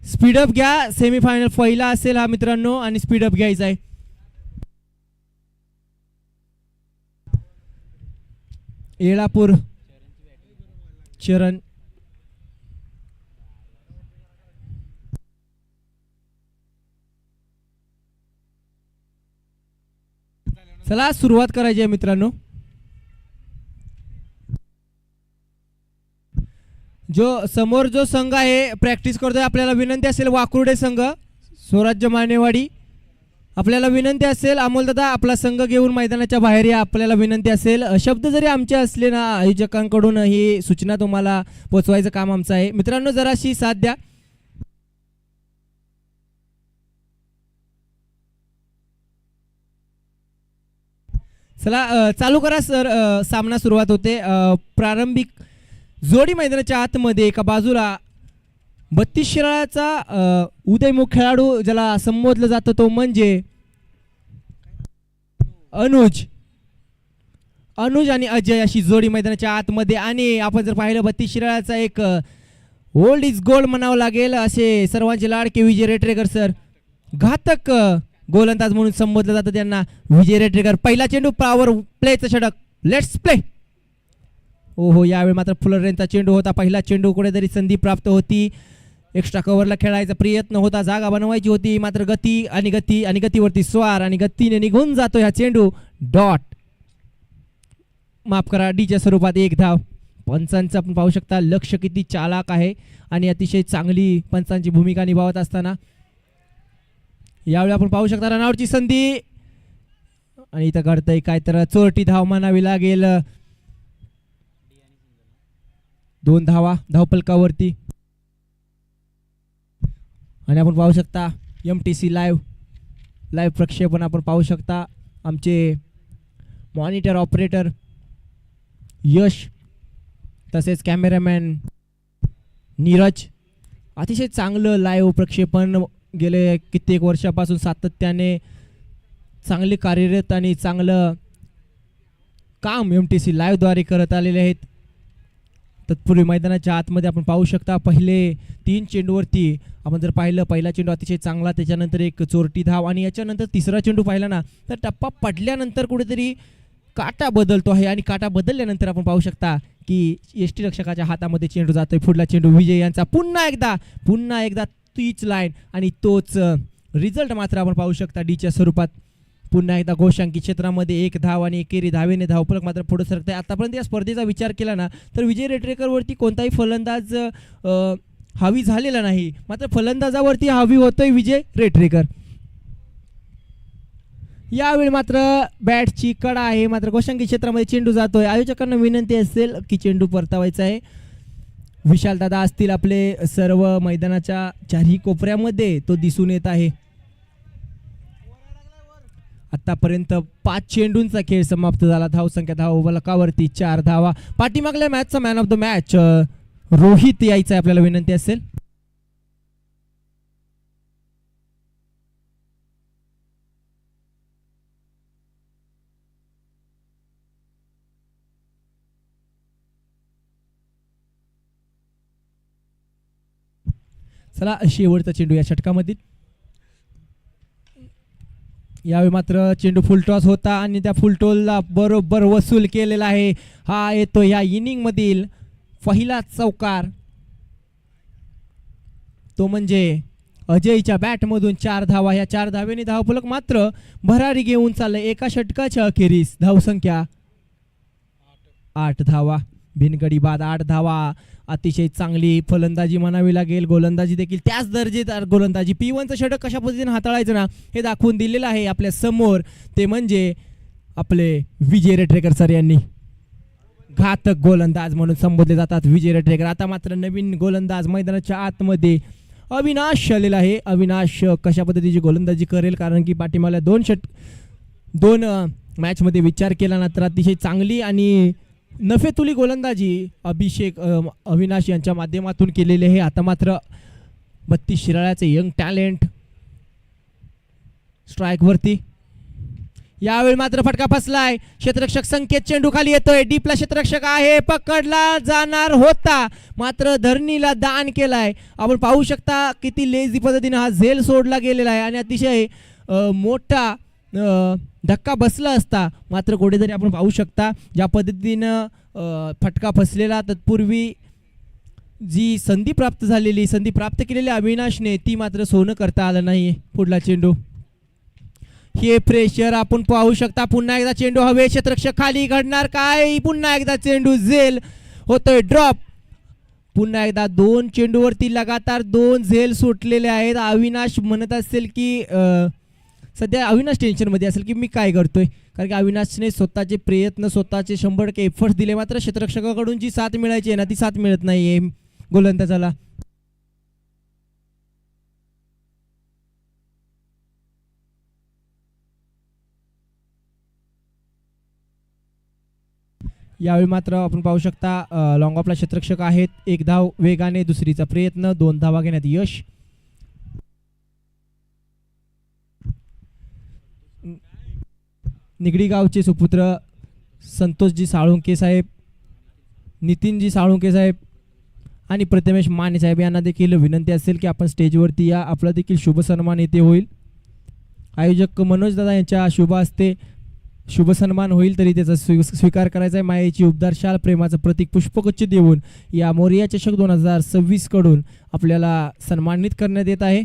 Speedup घ्या. Semifinal पहिला असेल हा मित्रांनो आणि स्पीडअप घ्यायचा आहे. येळापूर चरण चला सुरुवात करायची आहे मित्रांनो. समोर जो संघ आहे प्रॅक्टिस करतोय आपल्याला विनंती असेल वाकुर्डे संघ स्वराज्य मानेवाडी आपल्याला विनंती असेल अमोलदादा आपला संघ घेऊन मैदानाच्या बाहेर या. आपल्याला विनंती असेल शब्द जरी आमचे असले ना आयोजकांकडून ही सूचना तुम्हाला पोचवायचं काम आमचं आहे. मित्रांनो जराशी साथ द्या. चला चालू करा सर. सामना सुरुवात होते. प्रारंभिक जोडी मैदानाच्या आतमध्ये एका बाजूला 32 शिराळाचा उदयमुख खेळाडू ज्याला संबोधलं जातं तो म्हणजे अनुज आणि अजय अशी जोडी मैदानाच्या आतमध्ये. आणि आपण जर पाहिलं 32 शिराळाचा एक ओल्ड इज गोल्ड म्हणावं लागेल असे सर्वांचे लाडके विजय रेटरेकर सर घातक गोलंदाज म्हणून संबोधलं जातं त्यांना. विजय रेटरेकर पहिला चेंडू पॉवर प्लेचं षटक. Let's play. ओहो यावेळी मात्र फुलरेंचा चेंडू होता. पहिला चेंडू कुठेतरी संधी प्राप्त होती. एक्स्ट्रा कव्हरला खेळायचा प्रयत्न होता. जागा बनवायची होती मात्र गती आणि गतीवरती स्वार आणि गतीने निघून जातो हा चेंडू. डॉट माफ करा डीच्या स्वरूपात एक धाव. पंचांचं आपण पाहू शकता लक्ष किती चालाक आहे आणि अतिशय चांगली पंचांची भूमिका निभावत असताना यावेळी आपण पाहू शकता रनआउटची संधी आणि इथं घडतंय काय तर चोरटी धाव म्हणावी लागेल. 2 धावा धावपलकावरती आणि आपण पाहू शकता MTC लाईव्ह प्रक्षेपण आपण पाहू शकता. आमचे मॉनिटर ऑपरेटर यश तसेच कॅमेरामॅन नीरज अतिशय चांगलं लाईव्ह प्रक्षेपण गेले कित्येक वर्षापासून सातत्याने चांगले कार्यरत आणि चांगलं काम MTC लाईव्हद्वारे करत आलेले आहेत. तत्पूर्वी मैदानाच्या आतमध्ये आपण पाहू शकता पहिले 3 चेंडूवरती आपण जर पाहिलं पहिला चेंडू अतिशय चांगला त्याच्यानंतर एक चोरटी धाव आणि याच्यानंतर तिसरा चेंडू पाहिला ना तर टप्पा पडल्यानंतर कुठेतरी काटा बदलतो आहे आणि काटा बदलल्यानंतर आपण पाहू शकता की यष्टीरक्षकाच्या हातामध्ये चेंडू जातोय. पुढला चेंडू विजय यांचा पुन्हा एकदा तीच लाईन आणि तोच रिझल्ट मात्र आपण पाहू शकता डीच्या स्वरूपात. पुन्हा एकदा घोषांकी क्षेत्रामध्ये 1 धाव आणि एकेरी धावेने धावफलक मात्र पुढे सरकत आहे. आतापर्यंत या स्पर्धेचा विचार केला ना तर विजय रेटरेकरवरती कोणताही फलंदाज हावी झालेला नाही मात्र फलंदाजावरती हावी होतोय विजय रेटरेकर. यावेळी मात्र बॅटची कडा आहे मात्र घोषांकी क्षेत्रामध्ये चेंडू जातोय. आयोजकांना विनंती असेल की चेंडू परतावायचा आहे. विशालदादा असतील आपले सर्व मैदानाच्या चारही कोपऱ्यामध्ये तो दिसून येत आहे. आतापर्यंत 5 चेंडूंचा खेळ समाप्त झाला. धावसंख्या धावफलकावरती 4 धावा. पाठीमागल्या मॅचचा man of the match Rohit यायचा आपल्याला विनंती असेल. चला शेवटचा चेंडू या षटकामधील. यावेळी मात्र चेंडू फुलटॉस होता आणि त्या फुलटॉसला बरोबर वसूल केलेला आहे. हा येतो या इनिंग मधील पहिला चौकार. तो म्हणजे अजयच्या बॅटमधून 4 धावा. या 4 धावेने धावफलक मात्र भरारी घेऊन चाललंय. एका षटकाच्या अखेरीस धावसंख्या 8 धावा. बिनगडी बाद 8 धावा. अतिशय चांगली फलंदाजी म्हणावी लागेल. गोलंदाजी देखील त्याच दर्जेदार गोलंदाजी. P1चं षटक कशा पद्धतीने हाताळायचं ना हे दाखवून दिलेलं आहे आपल्या समोर. ते म्हणजे आपले विजय रेटरेकर सर यांनी. घातक गोलंदाज म्हणून संबोधले जातात विजय रेटरेकर. आता मात्र नवीन गोलंदाज मैदानाच्या आतमध्ये अविनाश आलेला आहे. अविनाश कशा पद्धतीची गोलंदाजी करेल कारण की पाठीमागल्या 2 मॅचमध्ये विचार केला ना तर अतिशय चांगली आणि नफेतुली गोलंदाजी अविनाश यांच्या माध्यमातून केलेले आहे. आता मात्र 32 शिराळ्याचे यंग टॅलेंट स्ट्राईकवरती. यावेळी मात्र फटका फसलाय. क्षेत्ररक्षक संकेत चेंडू खाली येतोय. डीपला क्षेत्ररक्षक आहे, पकडला जाणार होता मात्र धरणीला दान केलाय. आपण पाहू शकता किती लेझी पद्धतीने हा झेल सोडला गेलेला आहे आणि अतिशय मोठा धक्का बसला असता मात्र कुठेतरी आपण पाहू शकता ज्या पद्धतीनं फटका फसलेला. तत्पूर्वी जी संधी प्राप्त केलेली अविनाशने ती मात्र सोनं करता आलं नाही. पुढला चेंडू, हे प्रेशर आपण पाहू शकता. पुन्हा एकदा चेंडू हवे, क्षेत्ररक्षक खाली, घडणार काय? पुन्हा एकदा चेंडू झेल होतोय, ड्रॉप. पुन्हा एकदा 2 चेंडूवरती लगातार 2 झेल सुटलेले आहेत. अविनाश म्हणत असेल की सध्या अविनाश टेन्शनमध्ये असेल की मी काय करतोय, कारण की अविनाशने स्वतःचे प्रयत्न, स्वतःचे 100% एफर्ट्स दिले मात्र क्षेत्ररक्षकाकडून जी साथ मिळायची आहे ना ती साथ मिळत नाही आहे गोलंदाजाला. यावेळी मात्र आपण पाहू शकता लॉंग ऑफला क्षेत्ररक्षक आहेत. 1 धाव वेगाने, दुसरीचा प्रयत्न, 2 धावा घेण्यात यश. निगडी गावचे सुपुत्र संतोषजी साळुंके साहेब, नितीनजी साळुंके साहेब आणि प्रथमेश माने साहेब यांना देखील विनंती असेल की आपण स्टेजवरती या. आपला देखील शुभ सन्मान येथे होईल. आयोजक मनोज दादा यांच्या शुभ हस्ते शुभ सन्मान होईल तरी त्याचा स्वीकार करायचा आहे. मायेची उबदार शाल, प्रेमाचं प्रतीक पुष्पगुच्छ देऊन या मोरिया चषक 2026 कडून आपल्याला सन्मानित करण्यात येत आहे.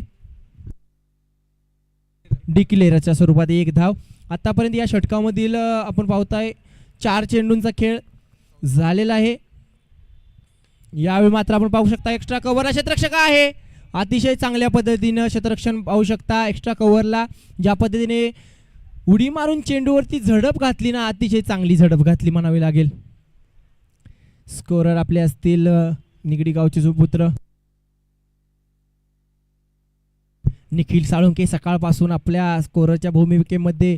डिक्लेअरच्या स्वरूपात 1 धाव. आतापर्यंत या षटकामधील आपण पाहताय 4 चेंडूंचा खेळ झालेला आहे. यावेळी मात्र आपण पाहू शकता एक्स्ट्रा कव्हरला क्षेत्ररक्षक आहे. अतिशय चांगल्या पद्धतीनं क्षेत्ररक्षण पाहू शकता. एक्स्ट्रा कव्हरला ज्या पद्धतीने उडी मारून चेंडूवरती झडप घातली ना, अतिशय चांगली झडप घातली म्हणावी लागेल. स्कोरर आपले असतील निगडी गावचे सुपुत्र निखिल साळुंके. सकाळपासून आपल्या स्कोररच्या भूमिकेमध्ये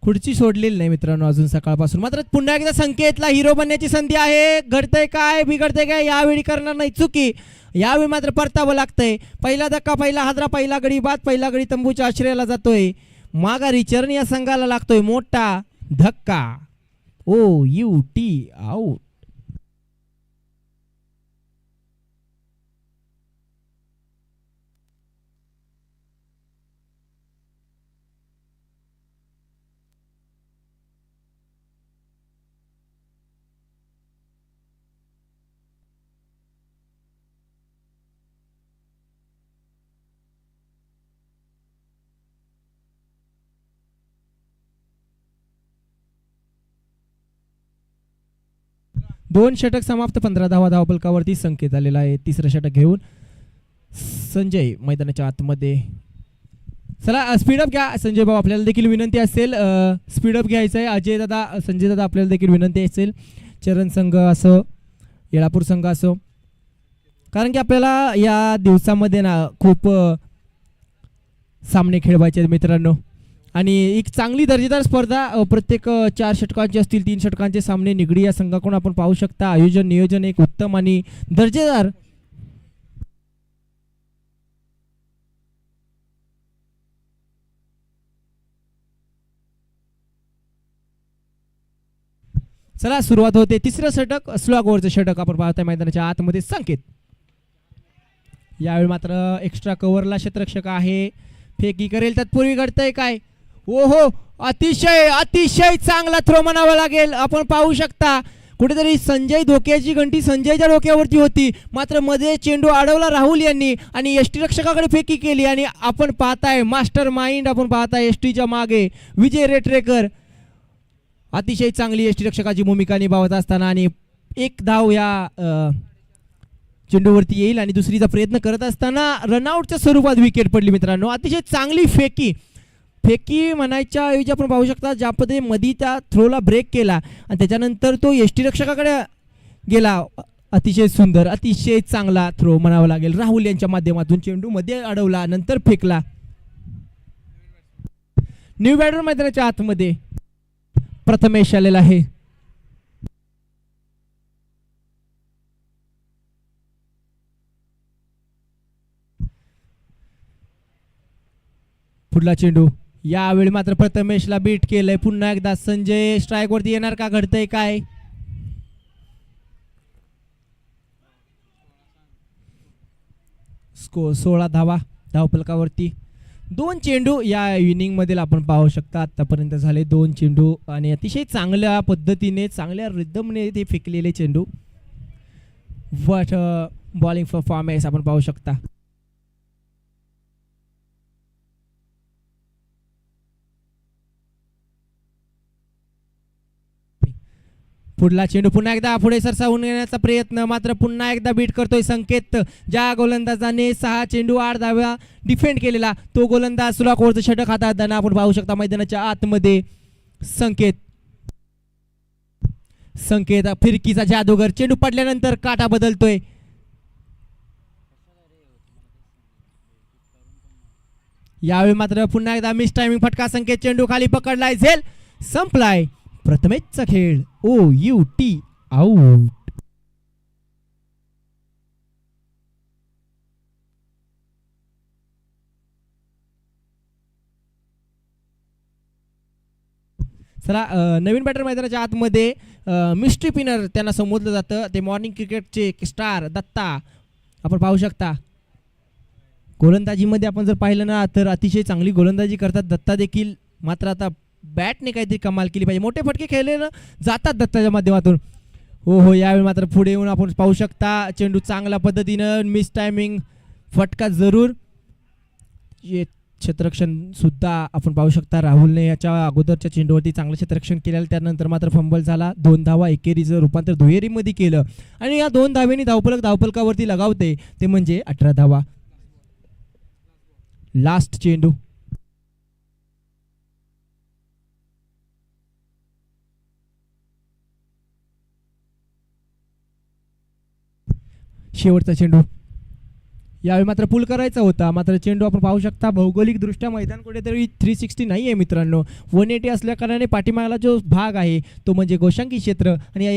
खुर्ची सोडलेली नाही मित्रांनो अजून सकाळपासून. मात्र पुन्हा एकदा संकेतला हिरो बनण्याची संधी आहे. घडतंय काय, बिघडतंय काय? यावेळी करणार नाही चुकी. यावेळी मात्र परतावं लागतंय. पहिला धक्का, पहिला हादरा, पहिला गडी बाद, पहिला गडी तंबूच्या आश्रयाला जातोय. माघारी चरण या संघाला लागतोय मोठा धक्का. OUT out. दोन षटक समाप्त, 15 धावा धावफलकावरती संकेत आलेला आहे. तिसरं षटक घेऊन संजय मैदानाच्या आतमध्ये. चला स्पीडअप घ्या संजय भाऊ, आपल्याला देखील विनंती असेल स्पीडअप घ्यायचं आहे. अजय दादा, संजय दादा आपल्याला देखील विनंती असेल. चरण संघ असो, येळापूर संघ असो, कारण की आपल्याला या दिवसामध्ये ना खूप सामने खेळवायचे आहेत मित्रांनो आणि एक चांगली दर्जेदार स्पर्धा प्रत्येक 4 षटकांचे असतील, 3 षटकांचे सामने निगडी या संघाकडून आपण पाहू शकता. आयोजन नियोजन एक उत्तम आणि दर्जेदार. चला सुरुवात होते. तिसरं षटक स्लॉग ओव्हरचं षटक आपण पाहताय मैदानाच्या आतमध्ये. संकेत यावेळी मात्र एक्स्ट्रा कव्हरला क्षेत्ररक्षक आहे. फेकी करेल, तत्पूर्वी घडतंय काय? ओहो, अतिशय अतिशय चांगला थ्रो म्हणावा लागेल. आपण पाहू शकता कुठेतरी संजय धोक्याची घंटी संजयच्या डोक्यावरती होती मात्र मध्ये चेंडू अडवला राहुल यांनी आणि यष्टीरक्षकाकडे फेकी केली आणि आपण पाहताय मास्टर माइंड, आपण पाहताय यष्टीच्या मागे विजय रेटरेकर अतिशय चांगली यष्टीरक्षकाची भूमिका निभावत असताना आणि 1 धाव या चेंडूवरती येईल आणि दुसरीचा प्रयत्न करत असताना रनआउटच्या स्वरूपात विकेट पडली मित्रांनो. अतिशय चांगली फेकी म्हणायच्या ऐवजी आपण पाहू शकता ज्या पद्धतीने मध्ये त्या थ्रोला ब्रेक केला आणि त्याच्यानंतर तो यष्टीरक्षकाकडे गेला. अतिशय सुंदर, अतिशय चांगला थ्रो म्हणावा लागेल. राहुल यांच्या माध्यमातून चेंडू मध्ये अडवला, नंतर फेकला. न्यू बॅटर मैदानाच्या आतमध्ये प्रथमेश आलेला आहे. पुढला चेंडू यावेळी मात्र प्रथमेशला बीट केलंय. पुन्हा एकदा संजय स्ट्राईक वरती येणार का, घडतंय काय? स्कोर 16 धावा धावफलकावरती. 2 चेंडू या इनिंग मधील आपण पाहू शकता. आतापर्यंत झाले 2 चेंडू आणि अतिशय चांगल्या पद्धतीने चांगल्या रिदमने ते फेकलेले चेंडू. वॉट बॉलिंग परफॉर्मन्स आपण पाहू शकता. पुढला चेंडू पुन्हा एकदा पुढे सरसावून येण्याचा प्रयत्न, मात्र पुन्हा एकदा बीट करतोय संकेत. ज्या गोलंदाजाने 6 चेंडू 8 धावा डिफेंड केलेला तो गोलंदाज सुलाखोरचं षटक हाताळताना आपण पाहू शकता मैदानाच्या आतमध्ये. संकेत संकेत फिरकीचा जादूगर. चेंडू पडल्यानंतर काटा बदलतोय. यावेळी मात्र पुन्हा एकदा मिस टायमिंग फटका. संकेत चेंडू खाली पकडलाय. झेल संपलाय. प्रथमेशचा खेळ. OUT out. चला नवीन बॅटर मैदानाच्या आतमध्ये मिस्ट्री पिनर त्यांना संबोधलं जातं. ते मॉर्निंग क्रिकेटचे स्टार दत्ता आपण पाहू शकता. गोलंदाजीमध्ये आपण जर पाहिलं ना तर अतिशय चांगली गोलंदाजी करतात दत्ता देखील. मात्र आता बॅटने काहीतरी कमाल केली पाहिजे. मोठे फटके खेळले ना जातात दत्ताच्या माध्यमातून. हो यावेळी मात्र पुढे येऊन आपण पाहू शकता चेंडू चांगल्या पद्धतीनं मिस टायमिंग फटका जरूर. क्षेत्ररक्षण सुद्धा आपण पाहू शकता. राहुलने याच्या अगोदरच्या चेंडूवरती चांगलं क्षेत्ररक्षण केलेलं. त्यानंतर मात्र फंबल झाला. 2 धावा एकेरीचं रूपांतर दुहेरीमध्ये केलं आणि या 2 धावेनी धावफलकावरती लगावते ते म्हणजे 18 धावा. लास्ट चेंडू. शेवटचा चेंडू. यावेळी मात्र पूल करायचा होता. मात्र चेंडू आपण पाहू शकता भौगोलिक दृष्ट्या मैदान कुठेतरी 360 नाही आहे मित्रांनो. 180 असल्या कारणाने पाठीमागला जो भाग आहे तो म्हणजे गोशांकी क्षेत्र आणि या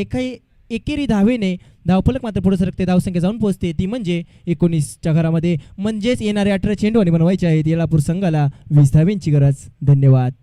एकेरी धावेने धावफलक मात्र पुढे सरकते. धावसंख्या जाऊन पोहोचते ती म्हणजे 19च्या घरामध्ये. म्हणजेच येणारे 18 चेंडू आणि बनवायचे आहेत येलापूर संघाला 20 धावेंची गरज. धन्यवाद.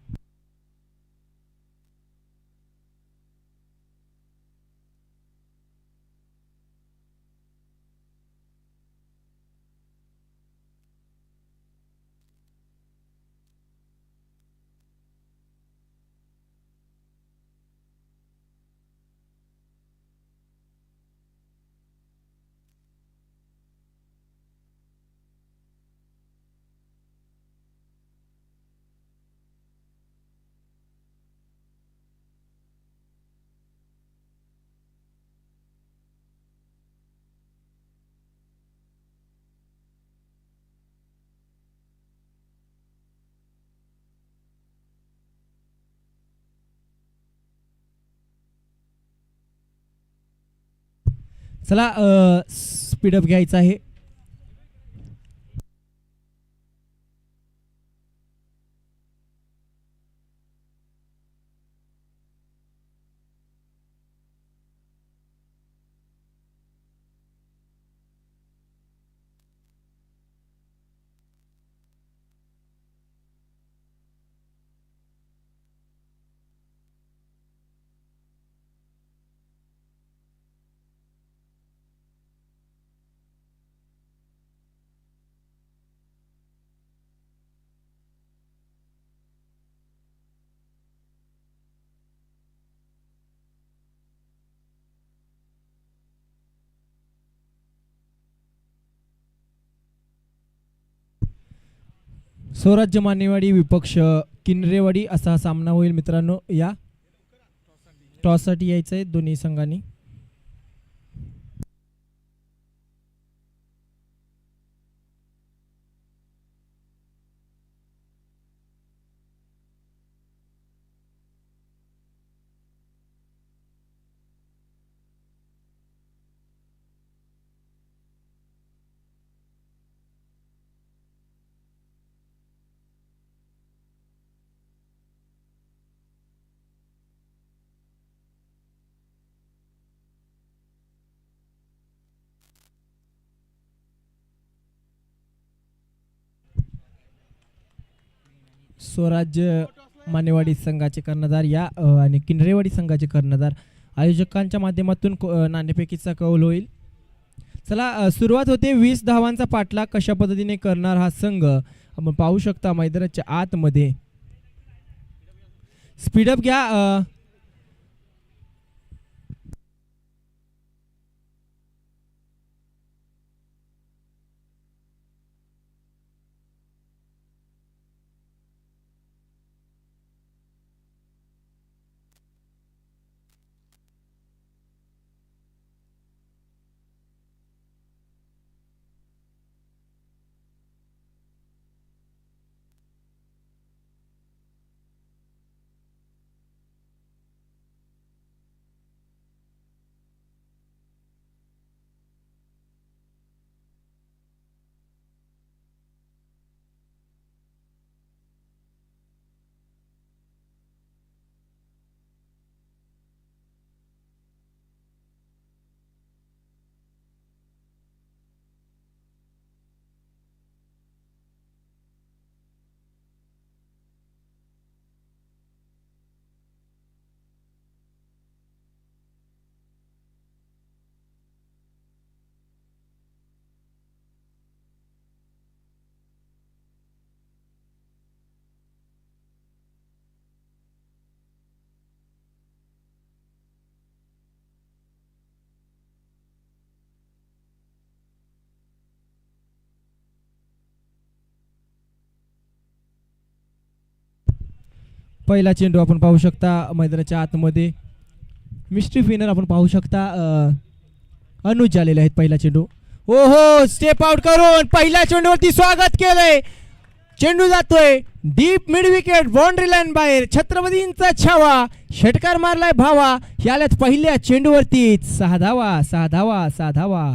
चला स्पीडअप घ्यायचा आहे. स्वराज्य मानेवाडी विपक्ष किनरेवाडी असा सामना होईल मित्रांनो. या टॉससाठी यायचं आहे दोन्ही संघांनी. स्वराज्य मानेवाडी संघाचे कर्णधार आणि किनरेवाडी संघाचे कर्णधार आयोजकांच्या माध्यमातून नाणेफेकीचा कौल होईल. चला सुरुवात होते. 20 धावांचा पाठलाग कशा पद्धतीने करणार हा संघ आपण पाहू शकता मैदानाच्या आतमध्ये. स्पीडअप घ्या. पहिला चेंडू आपण पाहू शकता मैदानाच्या आतमध्ये. मिस्ट्री फिनर आपण पाहू शकता. अनुज आलेले आहेत. पहिला चेंडू ओहो स्टेप आउट करून पहिल्या चेंडूवरती स्वागत केलंय. चेंडू जातोय deep mid wicket boundary line बाहेर. छत्रपतींचा छावा षटकार मारलाय भावा. यालाच पहिल्या चेंडूवरती 6 धावा 6 धावा 6 धावा.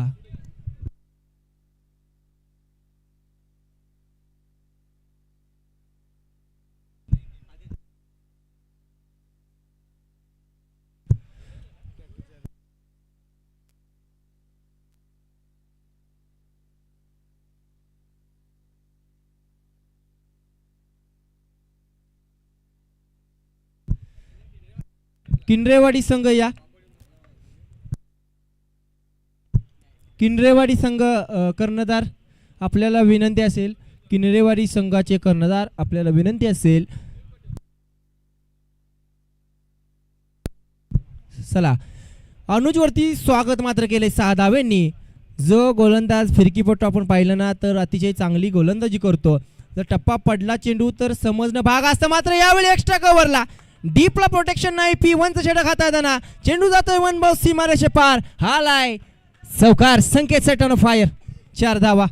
किनरेवाडी संघ या. किनरेवाडी संघ कर्णधार आपल्याला विनंती असेल. किनरेवाडी संघाचे कर्णधार आपल्याला विनंती असेल. चला अनुजवरती स्वागत मात्र केले 6 धावेंनी. जो गोलंदाज फिरकीपटू आपण पाहिलं ना तर अतिशय चांगली गोलंदाजी करतो. जर टप्पा पडला चेंडू तर समजणं भाग असतं. मात्र यावेळी एक्स्ट्रा कव्हरला डीपला प्रोटेक्शन नाही. P1चं षटक हाताळताना चेंडू जातोय 1 बॉल सीमारेषे पार. हालाय चौकार. संकेत सेट ऑन फायर. 4 धावा.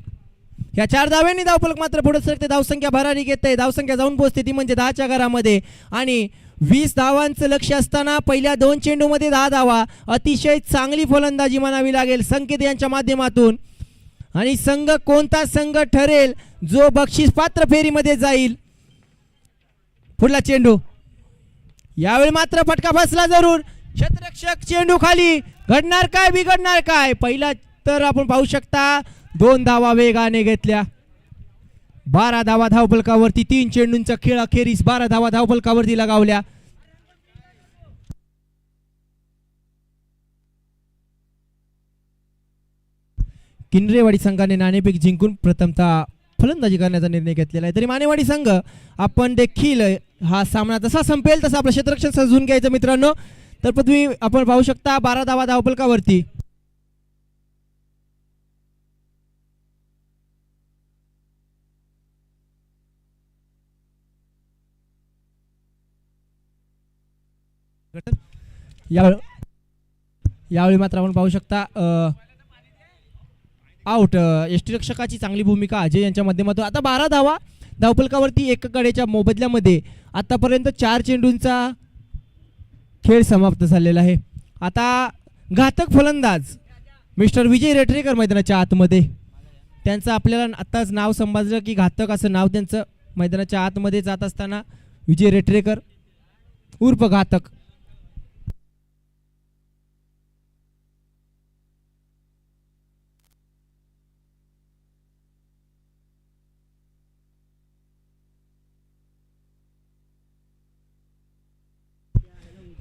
या 4 धाव्यांनी धावफलक मात्र पुढे सरकते. धावसंख्या भरारी घेते. धावसंख्या जाऊन पोहोचते ती म्हणजे 10च्या घरामध्ये. आणि 20 धावांचं लक्ष असताना पहिल्या 2 चेंडूमध्ये 10 धावा. अतिशय चांगली फलंदाजी म्हणावी लागेल संकेत यांच्या माध्यमातून. आणि संघ कोणता संघ ठरेल जो बक्षीस पात्र फेरीमध्ये जाईल. पुढला चेंडू यावेळी मात्र फटका बसला जरूर. क्षेत्ररक्षक चेंडू खाली. घडणार काय बिघडणार काय. पहिला तर आपण पाहू शकता 2 धावा वेगाने घेतल्या. 12 धावा धावफलकावरती. 3 चेंडूंचा खेळ अखेरीस 12 धावा धावफलकावरती लगावल्या. किनरेवाडी संघाने नाणेफेक जिंकून प्रथमतः फलंदाजी करण्याचा निर्णय घेतलेला आहे. तरी मानेवाडी संघ आपण देखील हा सामना जसा संपेल तसा आपलं क्षेत्ररक्षण सजवून घ्यायचं मित्रांनो. तर पृथ्वी आपण पाहू शकता 12 धावा धावफलकावरती. यावेळी मात्र आपण पाहू शकता आउट. यष्टीरक्षकाची चांगली भूमिका अजय यांच्या माध्यमातून. आता 12 धावा धावफलकावरती. एक कडेच्या मोबदल्यामध्ये आतापर्यंत 4 चेंडूंचा खेळ समाप्त झालेला आहे. आता घातक फलंदाज मिस्टर विजय रेटरेकर मैदानाच्या आतमध्ये. त्यांचं आपल्याला आत्ताच नाव समजलं की घातक असं नाव त्यांचं. मैदानाच्या आतमध्ये जात असताना विजय रेटरेकर उर्फ घातक.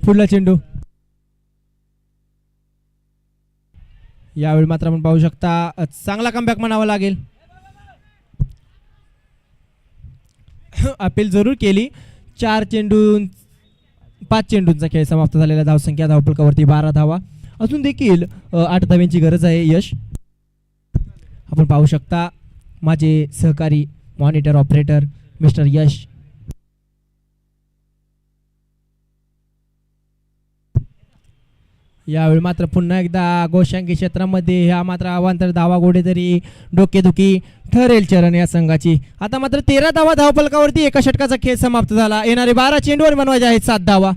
पुढला चेंडू. यावेळी मात्र आपण पाहू शकता चांगला कमबॅक म्हणावा लागेल. अपील जरूर केली. 5 चेंडूंचा खेळ समाप्त झालेला. धावसंख्या धावफलकावरती 12 धावा. अजून देखील 8 धाव्यांची गरज आहे. यश आपण पाहू शकता माझे सहकारी मॉनिटर ऑपरेटर मिस्टर यश. यावेळी मात्र पुन्हा एकदा गोशांकी क्षेत्रामध्ये ह्या मात्र अवांतर धावा गोडे तरी डोकेदुखी ठरेल चरण या संघाची. आता मात्र 13 धावा धावफलकावरती एका षटकाचा खेळ समाप्त झाला. येणारे 12 चेंडूवर बनवायचे आहेत 7 धावा.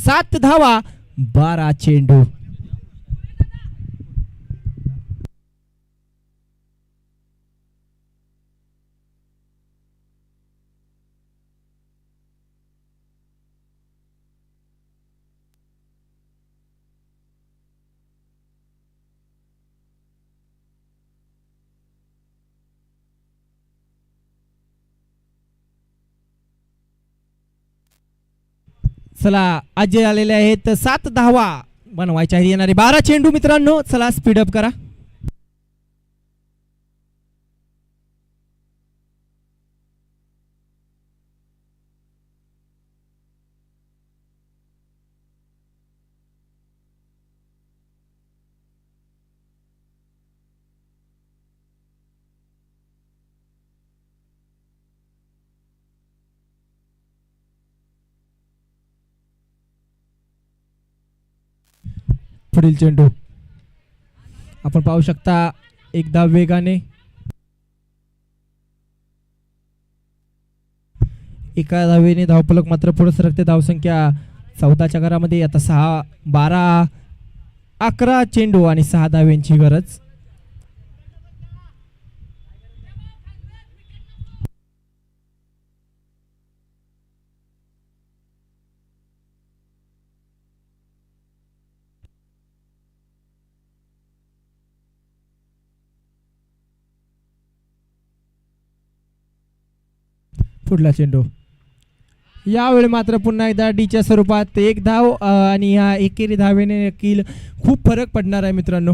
7 धावा 12 चेंडू. चला अजय आलेले आहेत. 7 धावा बनवायच्या आहेत. येणारे 12 चेंडू मित्रांनो. चला स्पीडअप करा. पुढील चेंडू आपण पाहू शकता. एकदा वेगाने एका धावेने धावफलक मात्र पुढे सरकते. धावसंख्या 14च्या घरामध्ये. आता 6 12 11 चेंडू आणि 6 धाव्यांची गरज. पुढला चेंडू. यावेळी मात्र पुन्हा एकदा डीच्या स्वरूपात 1 धाव आणि ह्या एकेरी धावेने देखील खूप फरक पडणार आहे मित्रांनो.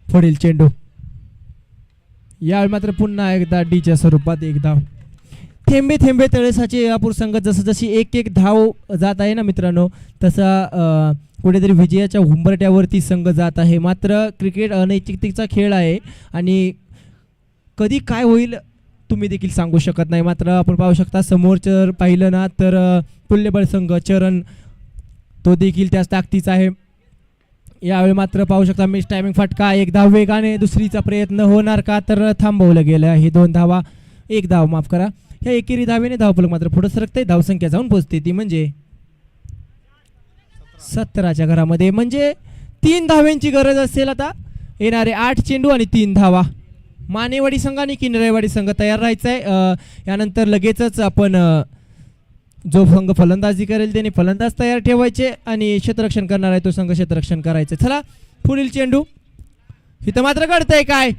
पुढील चेंडू. यावेळी मात्र पुन्हा एकदा डीच्या स्वरूपात 1 धाव. थेंबे थेंबे तळेसाचे अपूर संघ जसं जशी एक धाव जात आहे ना मित्रांनो, तसा कुठेतरी विजयाच्या उंबरट्यावरती संघ जात आहे. मात्र क्रिकेट अनैतिकतेचा खेळ आहे आणि कधी काय होईल तुम्ही देखील सांगू शकत नाही. मात्र आपण पाहू शकता समोरचं पाहिलं ना तर तुल्यबळ संघ चरण तो देखील त्याच ताकदीचा आहे. यावेळी मात्र पाहू शकता मिस टायमिंग फटका. 1 धाव वेगाने. दुसरीचा प्रयत्न होणार का तर थांबवलं गेलं आहे. 2 धावा 1 धाव माफ करा. ह्या एकेरी धावेने धावफलक मात्र पुढे सरकते. धावसंख्या जाऊन पोहोचते ती म्हणजे 17च्या घरामध्ये. म्हणजे 3 धाव्यांची गरज असेल. आता येणारे 8 चेंडू आणि 3 धावा. मानेवाडी संघ आणि किनरेवाडी संघ तयार राहायचा आहे. यानंतर लगेचच आपण जो संघ फलंदाजी करेल त्याने फलंदाज तयार ठेवायचे आणि क्षेत्ररक्षण करणार आहे तो संघ क्षेत्ररक्षण करायचे. चला पुढील चेंडू. इथं मात्र घडतंय काय.